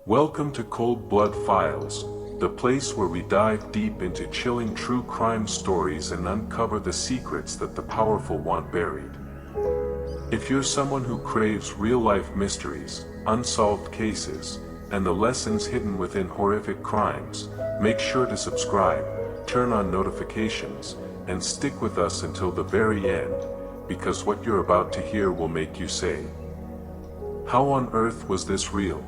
Welcome to Cold Blood Files, the place where we dive deep into chilling true crime stories and uncover the secrets that the powerful want buried. If you're someone who craves real-life mysteries, unsolved cases, and the lessons hidden within horrific crimes, make sure to subscribe, turn on notifications, and stick with us until the very end, because what you're about to hear will make you say, "How on earth was this real?"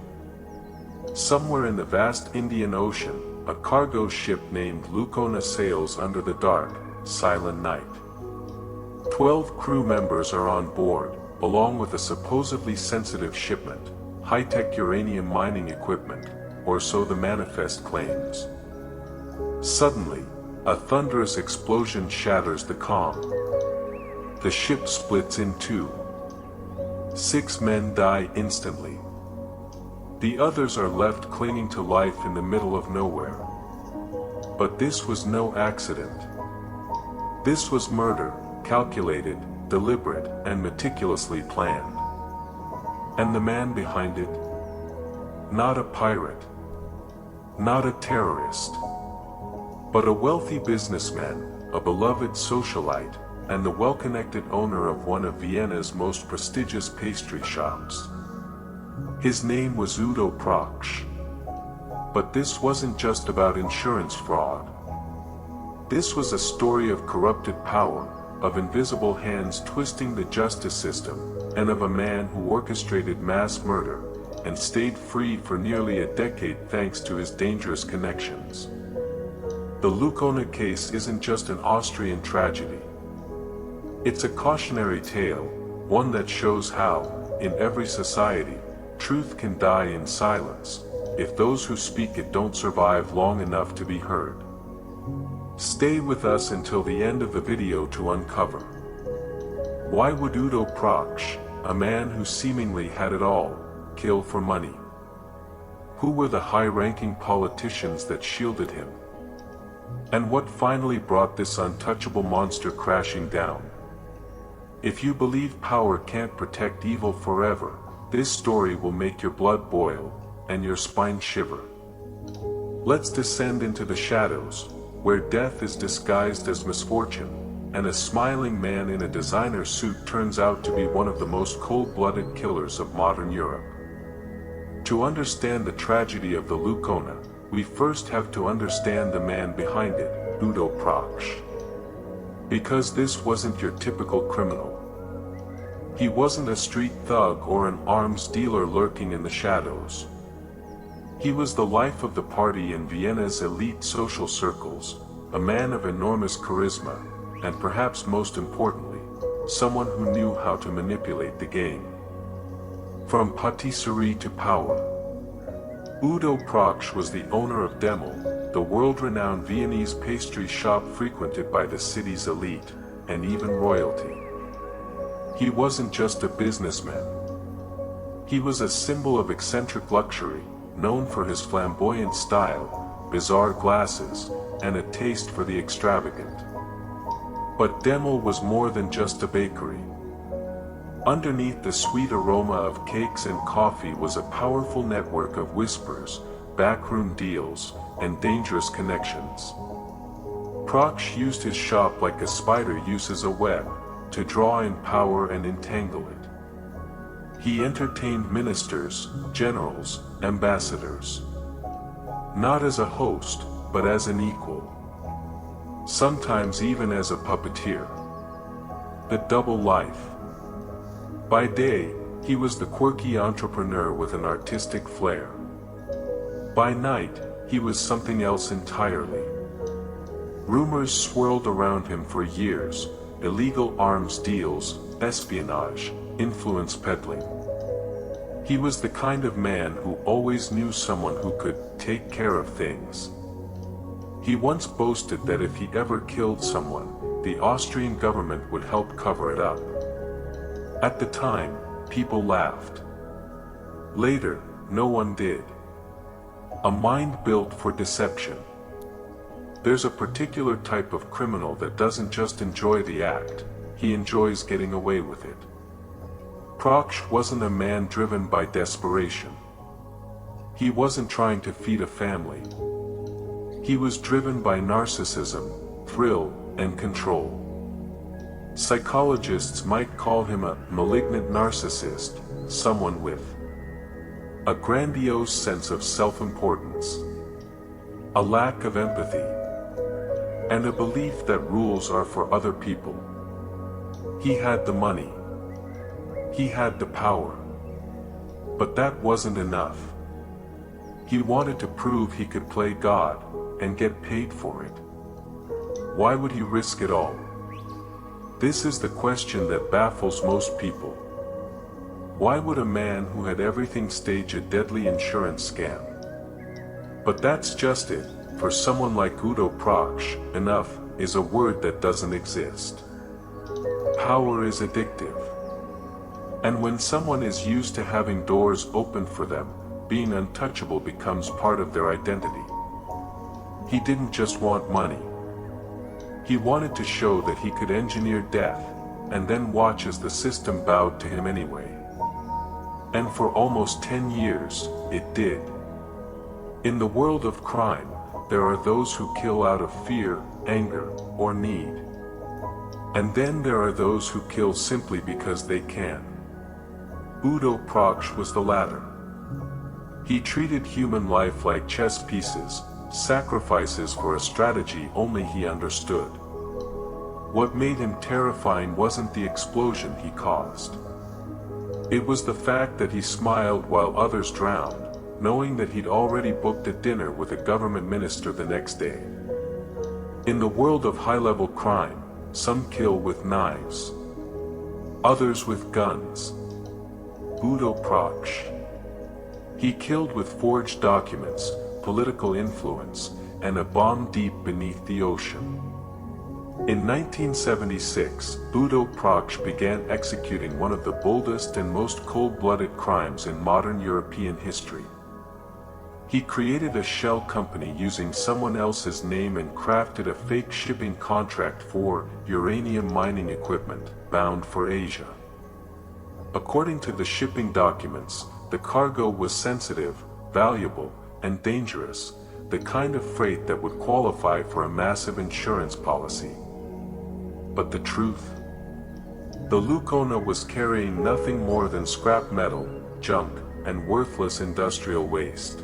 Somewhere in the vast Indian Ocean, a cargo ship named Lucona sails under the dark, silent night. 12 crew members are on board, along with a supposedly sensitive shipment, high-tech uranium mining equipment, or so the manifest claims. Suddenly, a thunderous explosion shatters the calm. The ship splits in two. 6 men die instantly. The others are left clinging to life in the middle of nowhere. But this was no accident. This was murder, calculated, deliberate, and meticulously planned. And the man behind it? Not a pirate. Not a terrorist. But a wealthy businessman, a beloved socialite, and the well-connected owner of one of Vienna's most prestigious pastry shops. His name was Udo Proksch. But this wasn't just about insurance fraud. This was a story of corrupted power, of invisible hands twisting the justice system, and of a man who orchestrated mass murder, and stayed free for nearly a decade thanks to his dangerous connections. The Lucona case isn't just an Austrian tragedy. It's a cautionary tale, one that shows how, in every society, truth can die in silence, if those who speak it don't survive long enough to be heard. Stay with us until the end of the video to uncover. Why would Udo Proksch, a man who seemingly had it all, kill for money? Who were the high-ranking politicians that shielded him? And what finally brought this untouchable monster crashing down? If you believe power can't protect evil forever, this story will make your blood boil, and your spine shiver. Let's descend into the shadows, where death is disguised as misfortune, and a smiling man in a designer suit turns out to be one of the most cold-blooded killers of modern Europe. To understand the tragedy of the Lucona, we first have to understand the man behind it, Udo Proksch. Because this wasn't your typical criminal. He wasn't a street thug or an arms dealer lurking in the shadows. He was the life of the party in Vienna's elite social circles, a man of enormous charisma, and perhaps most importantly, someone who knew how to manipulate the game. From patisserie to power. Udo Proksch was the owner of Demel, the world-renowned Viennese pastry shop frequented by the city's elite, and even royalty. He wasn't just a businessman. He was a symbol of eccentric luxury, known for his flamboyant style, bizarre glasses, and a taste for the extravagant. But Demel was more than just a bakery. Underneath the sweet aroma of cakes and coffee was a powerful network of whispers, backroom deals, and dangerous connections. Proksch used his shop like a spider uses a web, to draw in power and entangle it. He entertained ministers, generals, ambassadors. Not as a host, but as an equal. Sometimes even as a puppeteer. The double life. By day, he was the quirky entrepreneur with an artistic flair. By night, he was something else entirely. Rumors swirled around him for years. Illegal arms deals, espionage, influence peddling. He was the kind of man who always knew someone who could take care of things. He once boasted that if he ever killed someone, the Austrian government would help cover it up. At the time, people laughed. Later, no one did. A mind built for deception. There's a particular type of criminal that doesn't just enjoy the act, he enjoys getting away with it. Proksch wasn't a man driven by desperation. He wasn't trying to feed a family. He was driven by narcissism, thrill, and control. Psychologists might call him a malignant narcissist, someone with a grandiose sense of self-importance, a lack of empathy, and a belief that rules are for other people. He had the money. He had the power. But that wasn't enough. He wanted to prove he could play God and get paid for it. Why would he risk it all? This is the question that baffles most people. Why would a man who had everything stage a deadly insurance scam? But that's just it. For someone like Udo Proksch, enough is a word that doesn't exist. Power is addictive. And when someone is used to having doors open for them, being untouchable becomes part of their identity. He didn't just want money. He wanted to show that he could engineer death, and then watch as the system bowed to him anyway. And for almost 10 years, it did. In the world of crime, there are those who kill out of fear, anger, or need. And then there are those who kill simply because they can. Udo Proksch was the latter. He treated human life like chess pieces, sacrifices for a strategy only he understood. What made him terrifying wasn't the explosion he caused. It was the fact that he smiled while others drowned, knowing that he'd already booked a dinner with a government minister the next day. In the world of high-level crime, some kill with knives, others with guns. Udo Proksch. He killed with forged documents, political influence, and a bomb deep beneath the ocean. In 1976, Udo Proksch began executing one of the boldest and most cold-blooded crimes in modern European history. He created a shell company using someone else's name and crafted a fake shipping contract for uranium mining equipment, bound for Asia. According to the shipping documents, the cargo was sensitive, valuable, and dangerous, the kind of freight that would qualify for a massive insurance policy. But the truth? The Lucona was carrying nothing more than scrap metal, junk, and worthless industrial waste.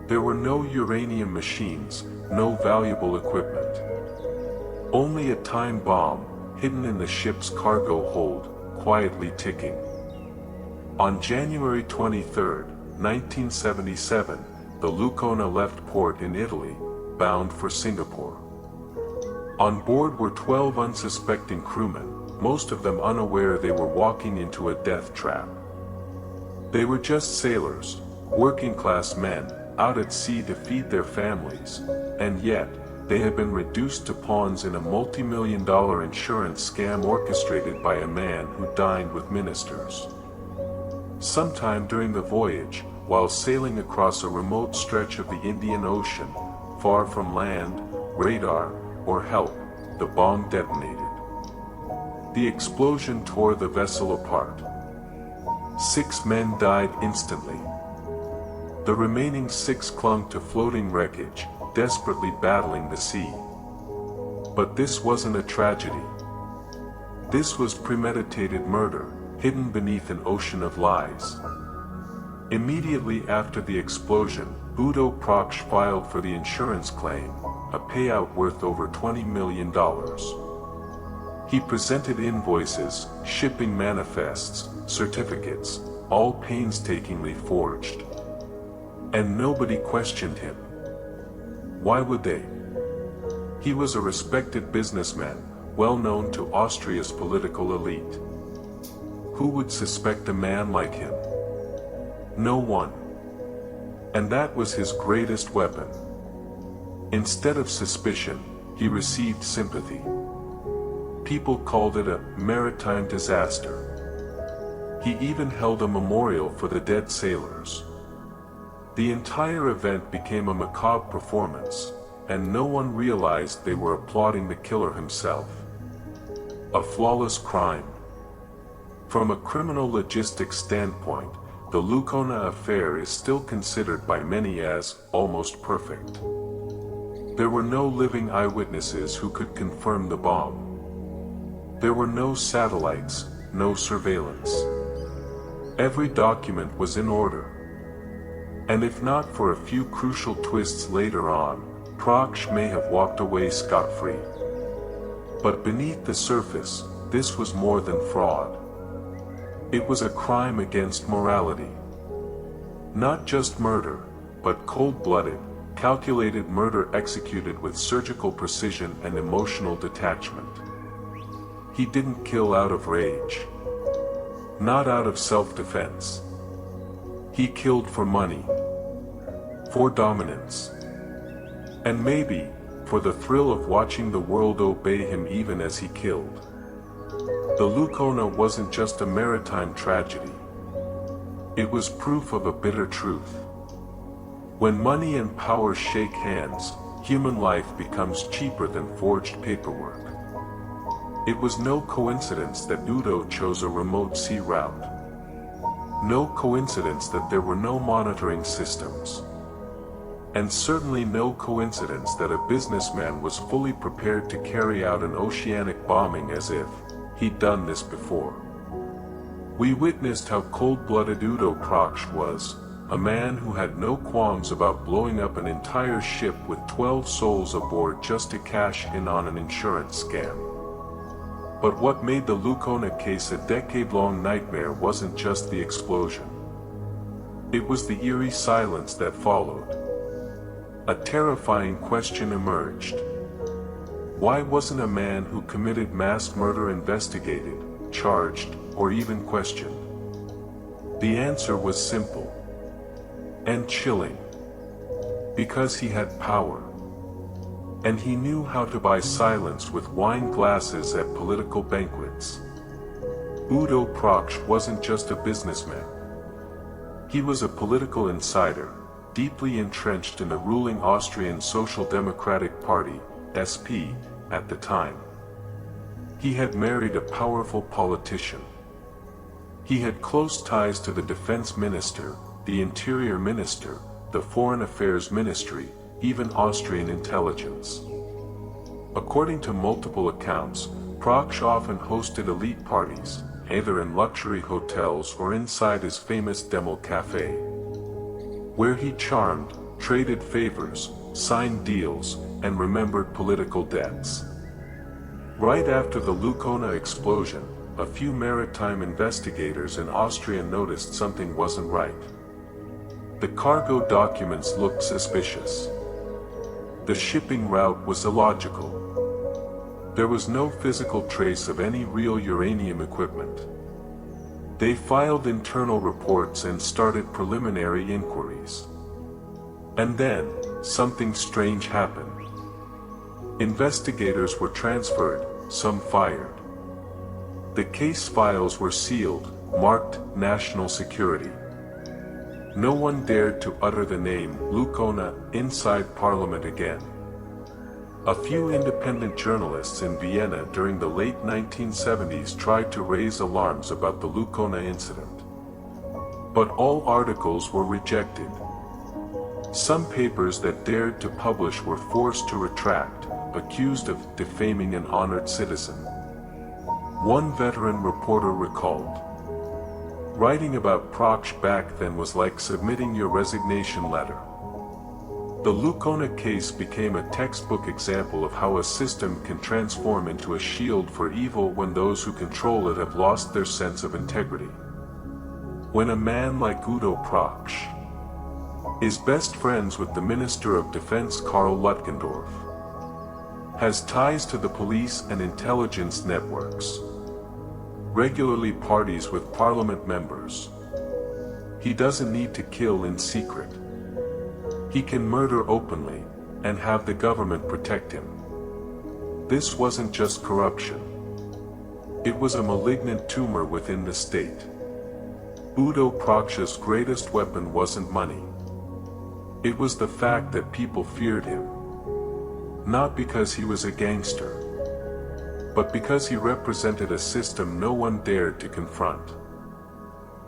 There were no uranium machines, no valuable equipment. Only a time bomb, hidden in the ship's cargo hold, quietly ticking. On January 23, 1977, the Lucona left port in Italy, bound for Singapore. On board were 12 unsuspecting crewmen, most of them unaware they were walking into a death trap. They were just sailors, working-class men, out at sea to feed their families, and yet, they had been reduced to pawns in a multi-million-dollar insurance scam orchestrated by a man who dined with ministers. Sometime during the voyage, while sailing across a remote stretch of the Indian Ocean, far from land, radar, or help, the bomb detonated. The explosion tore the vessel apart. 6 men died instantly. The remaining 6 clung to floating wreckage, desperately battling the sea. But this wasn't a tragedy. This was premeditated murder, hidden beneath an ocean of lies. Immediately after the explosion, Udo Proksch filed for the insurance claim, a payout worth over $20 million. He presented invoices, shipping manifests, certificates, all painstakingly forged. And nobody questioned him. Why would they? He was a respected businessman, well known to Austria's political elite. Who would suspect a man like him? No one. And that was his greatest weapon. Instead of suspicion, he received sympathy. People called it a maritime disaster. He even held a memorial for the dead sailors. The entire event became a macabre performance, and no one realized they were applauding the killer himself. A flawless crime. From a criminal logistics standpoint, the Lucona affair is still considered by many as almost perfect. There were no living eyewitnesses who could confirm the bomb. There were no satellites, no surveillance. Every document was in order. And if not for a few crucial twists later on, Proksch may have walked away scot-free. But beneath the surface, this was more than fraud. It was a crime against morality. Not just murder, but cold-blooded, calculated murder executed with surgical precision and emotional detachment. He didn't kill out of rage. Not out of self-defense. He killed for money. For dominance. And maybe, for the thrill of watching the world obey him even as he killed. The Lucona wasn't just a maritime tragedy. It was proof of a bitter truth. When money and power shake hands, human life becomes cheaper than forged paperwork. It was no coincidence that Udo chose a remote sea route. No coincidence that there were no monitoring systems. And certainly no coincidence that a businessman was fully prepared to carry out an oceanic bombing as if he'd done this before. We witnessed how cold-blooded Udo Proksch was, a man who had no qualms about blowing up an entire ship with 12 souls aboard just to cash in on an insurance scam. But what made the Lucona case a decade-long nightmare wasn't just the explosion. It was the eerie silence that followed. A terrifying question emerged. Why wasn't a man who committed mass murder investigated, charged, or even questioned? The answer was simple. And chilling. Because he had power. And he knew how to buy silence with wine glasses at political banquets. Udo Proksch wasn't just a businessman. He was a political insider, deeply entrenched in the ruling Austrian Social Democratic Party, SP, at the time. He had married a powerful politician. He had close ties to the defense minister, the interior minister, the foreign affairs ministry, even Austrian intelligence. According to multiple accounts, Proksch often hosted elite parties, either in luxury hotels or inside his famous Demo Cafe, where he charmed, traded favors, signed deals, and remembered political debts. Right after the Lucona explosion, a few maritime investigators in Austria noticed something wasn't right. The cargo documents looked suspicious. The shipping route was illogical. There was no physical trace of any real uranium equipment. They filed internal reports and started preliminary inquiries. And then, something strange happened. Investigators were transferred, some fired. The case files were sealed, marked national security. No one dared to utter the name Lucona inside Parliament again. A few independent journalists in Vienna during the late 1970s tried to raise alarms about the Lucona incident. But all articles were rejected. Some papers that dared to publish were forced to retract, accused of defaming an honored citizen. One veteran reporter recalled, "Writing about Proksch back then was like submitting your resignation letter." The Lucona case became a textbook example of how a system can transform into a shield for evil when those who control it have lost their sense of integrity. When a man like Udo Proksch is best friends with the Minister of Defense Karl Lutgendorf, has ties to the police and intelligence networks, regularly parties with parliament members, he doesn't need to kill in secret. He can murder openly, and have the government protect him. This wasn't just corruption. It was a malignant tumor within the state. Udo Proksch's greatest weapon wasn't money. It was the fact that people feared him. Not because he was a gangster, but because he represented a system no one dared to confront.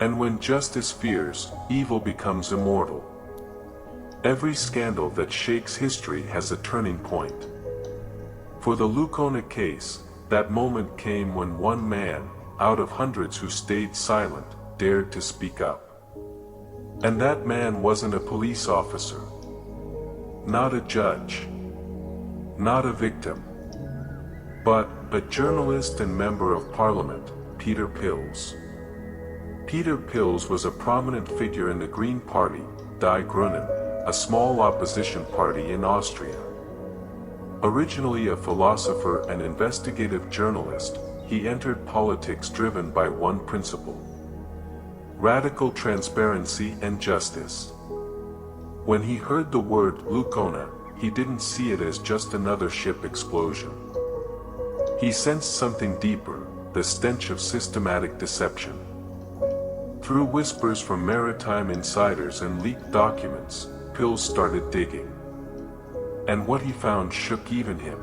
And when justice fears, evil becomes immortal. Every scandal that shakes history has a turning point. For the Lucona case, that moment came when one man, out of hundreds who stayed silent, dared to speak up. And that man wasn't a police officer, not a judge, not a victim, but a journalist and member of parliament, Peter Pilz. Peter Pilz was a prominent figure in the Green Party, Die Grünen, a small opposition party in Austria. Originally a philosopher and investigative journalist, he entered politics driven by one principle: radical transparency and justice. When he heard the word Lucona, he didn't see it as just another ship explosion. He sensed something deeper, the stench of systematic deception. Through whispers from maritime insiders and leaked documents, Pilz started digging. And what he found shook even him.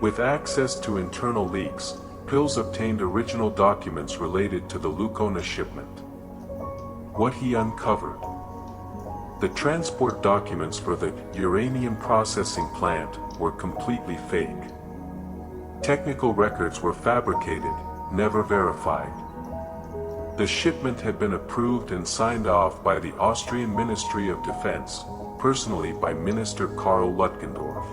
With access to internal leaks, Pilz obtained original documents related to the Lucona shipment. What he uncovered: the transport documents for the uranium processing plant were completely fake. Technical records were fabricated, never verified. The shipment had been approved and signed off by the Austrian Ministry of Defense, personally by Minister Karl Ludgendorff.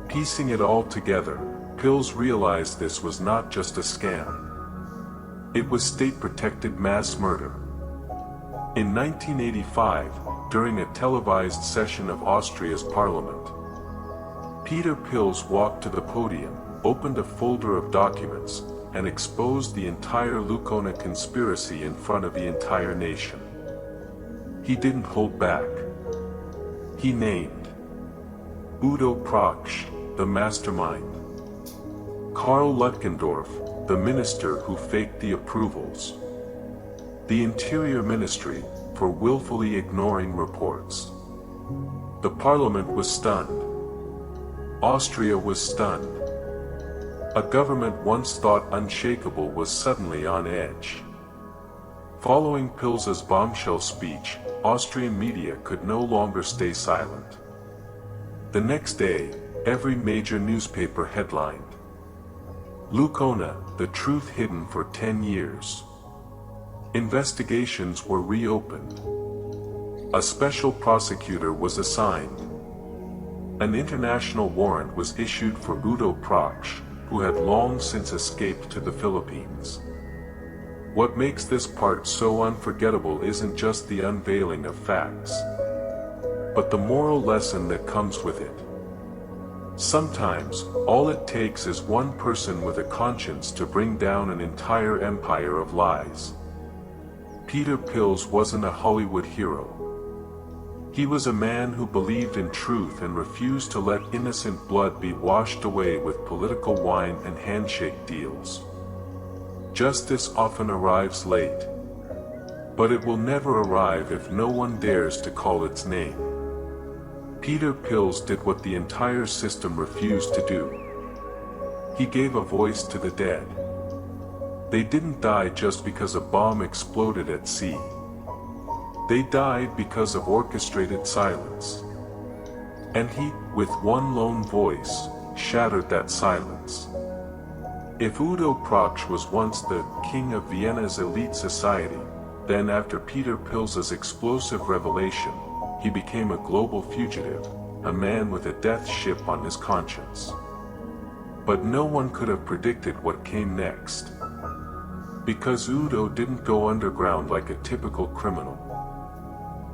Piecing it all together, Pilz realized this was not just a scam. It was state-protected mass murder. In 1985, during a televised session of Austria's parliament, Peter Pilz walked to the podium, opened a folder of documents, and exposed the entire Lucona conspiracy in front of the entire nation. He didn't hold back. He named Udo Proksch, the mastermind; Karl Ludgendorff, the minister who faked the approvals; the Interior Ministry, for willfully ignoring reports. The parliament was stunned. Austria was stunned. A government once thought unshakable was suddenly on edge. Following Pilz's bombshell speech, Austrian media could no longer stay silent. The next day, every major newspaper headlined: Lucona, the truth hidden for 10 years. Investigations were reopened. A special prosecutor was assigned. An international warrant was issued for Udo Proksch, who had long since escaped to the Philippines. What makes this part so unforgettable isn't just the unveiling of facts, but the moral lesson that comes with it. Sometimes, all it takes is one person with a conscience to bring down an entire empire of lies. Peter Pilz wasn't a Hollywood hero. He was a man who believed in truth and refused to let innocent blood be washed away with political wine and handshake deals. Justice often arrives late, but it will never arrive if no one dares to call its name. Peter Pilz did what the entire system refused to do. He gave a voice to the dead. They didn't die just because a bomb exploded at sea. They died because of orchestrated silence. And he, with one lone voice, shattered that silence. If Udo Proksch was once the king of Vienna's elite society, then after Peter Pilz's explosive revelation, he became a global fugitive, a man with a death ship on his conscience. But no one could have predicted what came next. Because Udo didn't go underground like a typical criminal.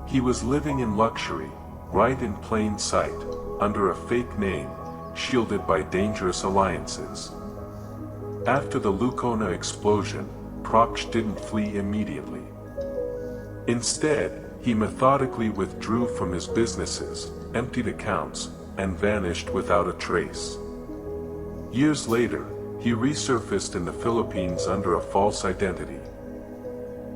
He was living in luxury, right in plain sight, under a fake name, shielded by dangerous alliances. After the Lucona explosion, Proksch didn't flee immediately. Instead, he methodically withdrew from his businesses, emptied accounts, and vanished without a trace. Years later, he resurfaced in the Philippines under a false identity.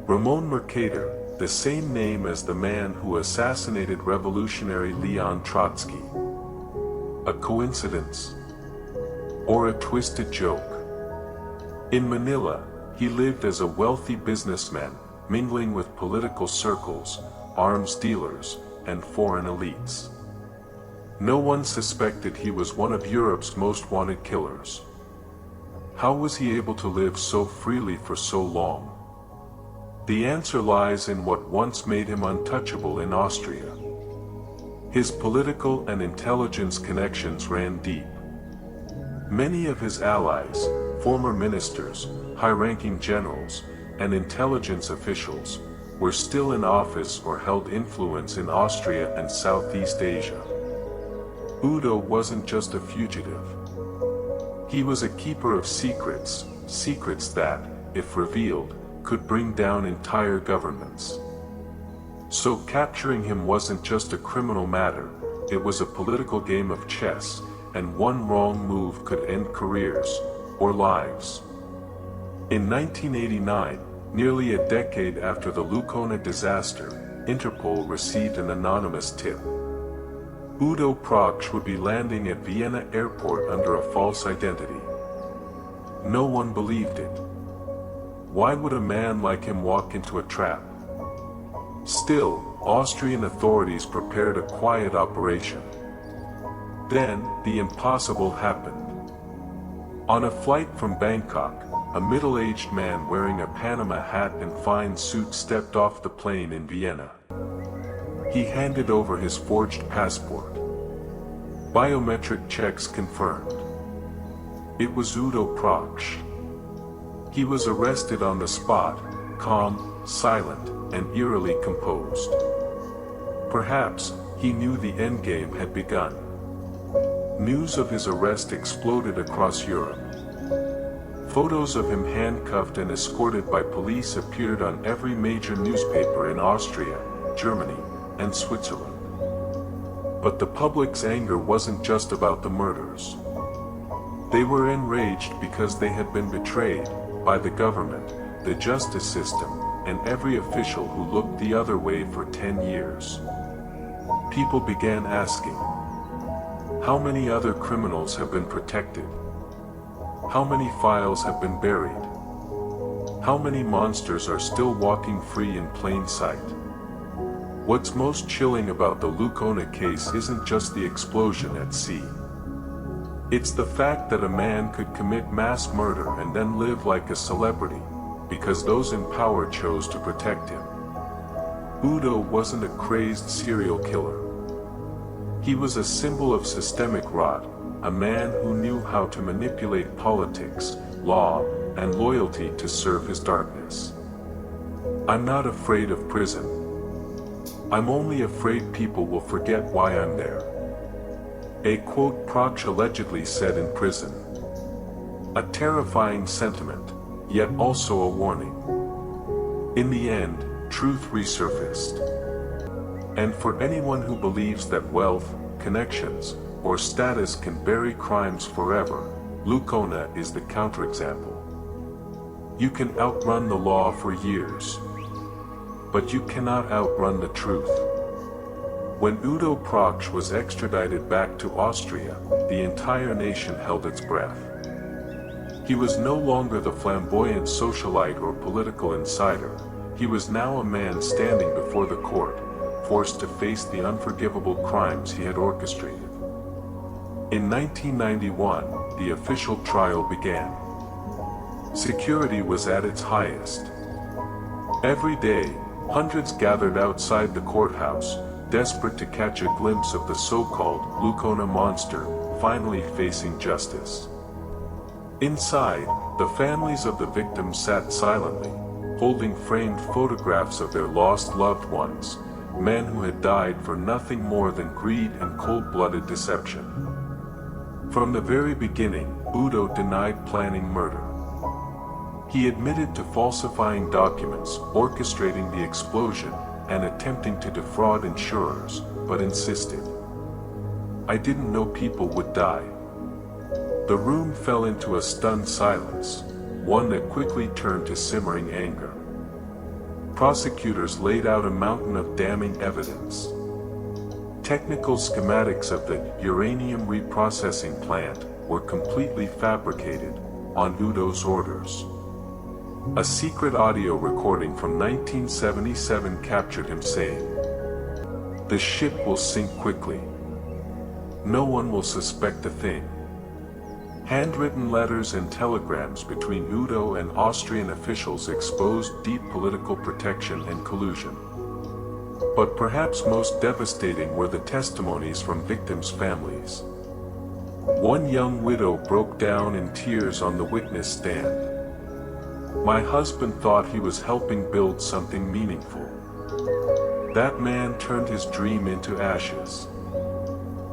Ramon Mercader, the same name as the man who assassinated revolutionary Leon Trotsky. A coincidence? Or a twisted joke? In Manila, He lived as a wealthy businessman, mingling with political circles, arms dealers, and foreign elites. No one suspected he was one of Europe's most wanted killers. How was he able to live so freely for so long? The answer lies in what once made him untouchable in Austria. His political and intelligence connections ran deep. Many of his allies, former ministers, high-ranking generals, and intelligence officials, were still in office or held influence in Austria and Southeast Asia. Udo wasn't just a fugitive. He was a keeper of secrets, secrets that, if revealed, could bring down entire governments. So capturing him wasn't just a criminal matter, it was a political game of chess, and one wrong move could end careers, or lives. In 1989, nearly a decade after the Lucona disaster, Interpol received an anonymous tip. Udo Proksch would be landing at Vienna airport under a false identity. No one believed it. Why would a man like him walk into a trap? Still, Austrian authorities prepared a quiet operation. Then, the impossible happened. On a flight from Bangkok, a middle-aged man wearing a Panama hat and fine suit stepped off the plane in Vienna. He handed over his forged passport. Biometric checks confirmed. It was Udo Proksch. He was arrested on the spot, calm, silent, and eerily composed. Perhaps, he knew the endgame had begun. News of his arrest exploded across Europe. Photos of him handcuffed and escorted by police appeared on every major newspaper in Austria, Germany, and Switzerland. But the public's anger wasn't just about the murders. They were enraged because they had been betrayed by the government, the justice system, and every official who looked the other way for 10 years. People began asking, how many other criminals have been protected? How many files have been buried? How many monsters are still walking free in plain sight? What's most chilling about the Lucona case isn't just the explosion at sea. It's the fact that a man could commit mass murder and then live like a celebrity, because those in power chose to protect him. Udo wasn't a crazed serial killer. He was a symbol of systemic rot, a man who knew how to manipulate politics, law, and loyalty to serve his darkness. I'm not afraid of prison. I'm only afraid people will forget why I'm there. A quote Proksch allegedly said in prison. A terrifying sentiment, yet also a warning. In the end, truth resurfaced. And for anyone who believes that wealth, connections, or status can bury crimes forever, Lucona is the counterexample. You can outrun the law for years, but you cannot outrun the truth. When Udo Proksch was extradited back to Austria, the entire nation held its breath. He was no longer the flamboyant socialite or political insider. He was now a man standing before the court, forced to face the unforgivable crimes he had orchestrated. In 1991, the official trial began. Security was at its highest. Every day, hundreds gathered outside the courthouse, desperate to catch a glimpse of the so-called Lucona monster, finally facing justice. Inside, the families of the victims sat silently, holding framed photographs of their lost loved ones, men who had died for nothing more than greed and cold-blooded deception. From the very beginning, Udo denied planning murder. He admitted to falsifying documents, orchestrating the explosion, and attempting to defraud insurers, but insisted, "I didn't know people would die." The room fell into a stunned silence, one that quickly turned to simmering anger. Prosecutors laid out a mountain of damning evidence. Technical schematics of the uranium reprocessing plant were completely fabricated, on Udo's orders. A secret audio recording from 1977 captured him saying, "The ship will sink quickly. No one will suspect a thing." Handwritten letters and telegrams between Udo and Austrian officials exposed deep political protection and collusion. But perhaps most devastating were the testimonies from victims' families. One young widow broke down in tears on the witness stand. "My husband thought he was helping build something meaningful. That man turned his dream into ashes."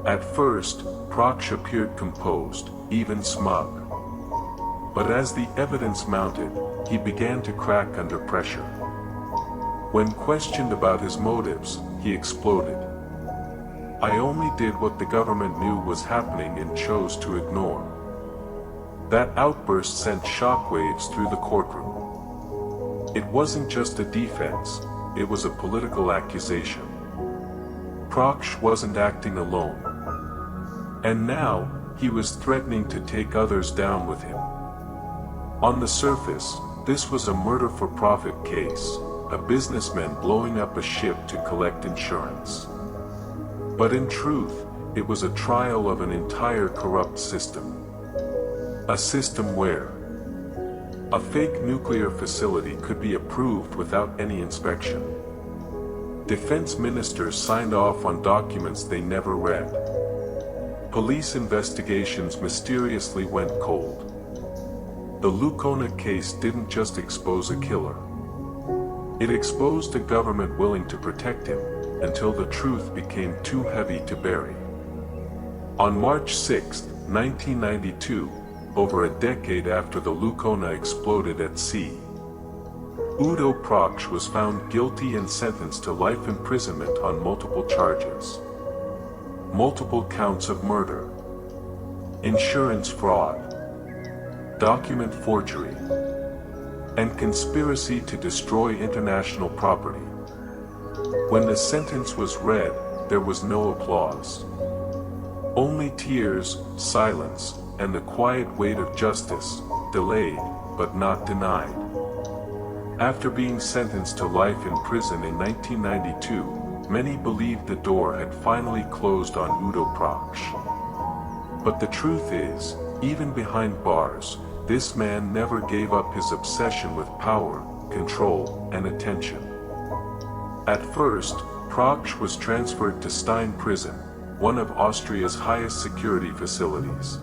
At first, Proksch appeared composed, even smug. But as the evidence mounted, he began to crack under pressure. When questioned about his motives, he exploded. "I only did what the government knew was happening and chose to ignore." That outburst sent shockwaves through the courtroom. It wasn't just a defense, it was a political accusation. Proksch wasn't acting alone. And now, he was threatening to take others down with him. On the surface, this was a murder-for-profit case, a businessman blowing up a ship to collect insurance. But in truth, it was a trial of an entire corrupt system. A system where a fake nuclear facility could be approved without any inspection. Defense ministers signed off on documents they never read. Police investigations mysteriously went cold. The Lucona case didn't just expose a killer. It exposed a government willing to protect him, until the truth became too heavy to bury. On March 6, 1992, over a decade after the Lucona exploded at sea, Udo Proksch was found guilty and sentenced to life imprisonment on multiple charges. Multiple counts of murder, insurance fraud, document forgery, and conspiracy to destroy international property. When the sentence was read, there was no applause. Only tears, silence, and the quiet weight of justice, delayed, but not denied. After being sentenced to life in prison in 1992, many believed the door had finally closed on Udo Proksch. But the truth is, even behind bars, this man never gave up his obsession with power, control, and attention. At first, Proksch was transferred to Stein prison, one of Austria's highest security facilities.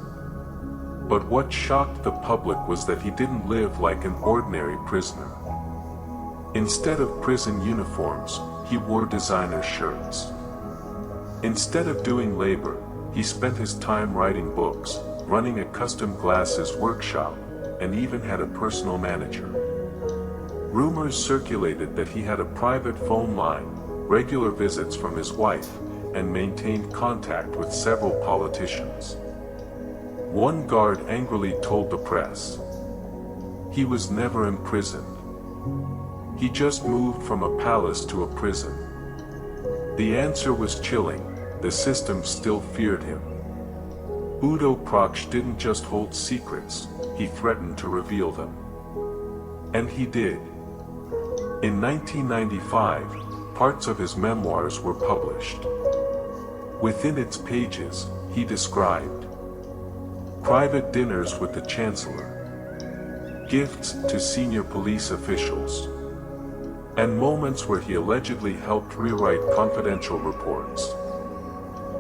But what shocked the public was that he didn't live like an ordinary prisoner. Instead of prison uniforms, he wore designer shirts. Instead of doing labor, he spent his time writing books, running a custom glasses workshop, and even had a personal manager. Rumors circulated that he had a private phone line, regular visits from his wife, and maintained contact with several politicians. One guard angrily told the press, "He was never imprisoned. He just moved from a palace to a prison." The answer was chilling. The system still feared him. Udo Proksch didn't just hold secrets, he threatened to reveal them. And he did. In 1995, parts of his memoirs were published. Within its pages, he described private dinners with the Chancellor, gifts to senior police officials, and moments where he allegedly helped rewrite confidential reports.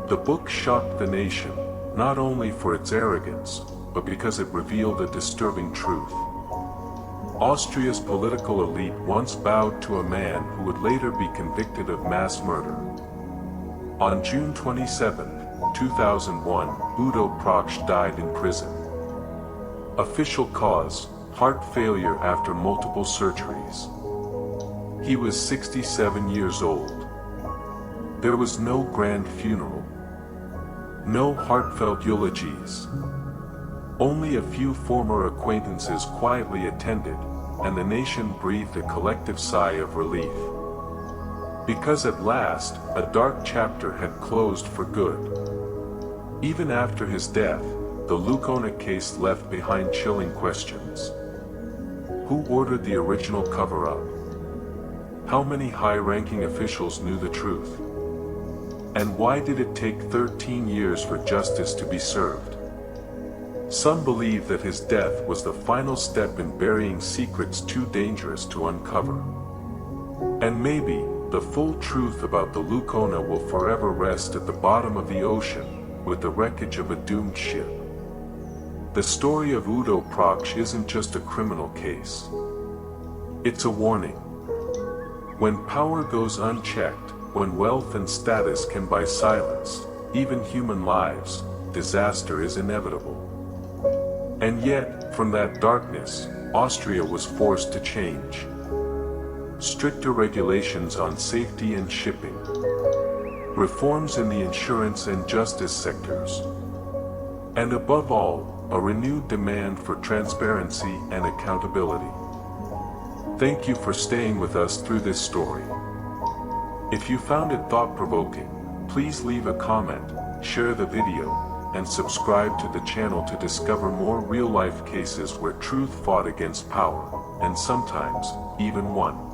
The book shocked the nation, not only for its arrogance, but because it revealed a disturbing truth. Austria's political elite once bowed to a man who would later be convicted of mass murder. On June 27, 2001, Udo Proksch died in prison. Official cause, heart failure after multiple surgeries. He was 67 years old. There was no grand funeral. No heartfelt eulogies. Only a few former acquaintances quietly attended, and the nation breathed a collective sigh of relief. Because at last, a dark chapter had closed for good. Even after his death, the Lucona case left behind chilling questions. Who ordered the original cover-up? How many high-ranking officials knew the truth? And why did it take 13 years for justice to be served? Some believe that his death was the final step in burying secrets too dangerous to uncover. And maybe, the full truth about the Lucona will forever rest at the bottom of the ocean, with the wreckage of a doomed ship. The story of Udo Proksch isn't just a criminal case. It's a warning. When power goes unchecked, when wealth and status can buy silence, even human lives, disaster is inevitable. And yet, from that darkness, Austria was forced to change. Stricter regulations on safety and shipping. Reforms in the insurance and justice sectors. And above all, a renewed demand for transparency and accountability. Thank you for staying with us through this story. If you found it thought-provoking, please leave a comment, share the video, and subscribe to the channel to discover more real-life cases where truth fought against power, and sometimes, even won.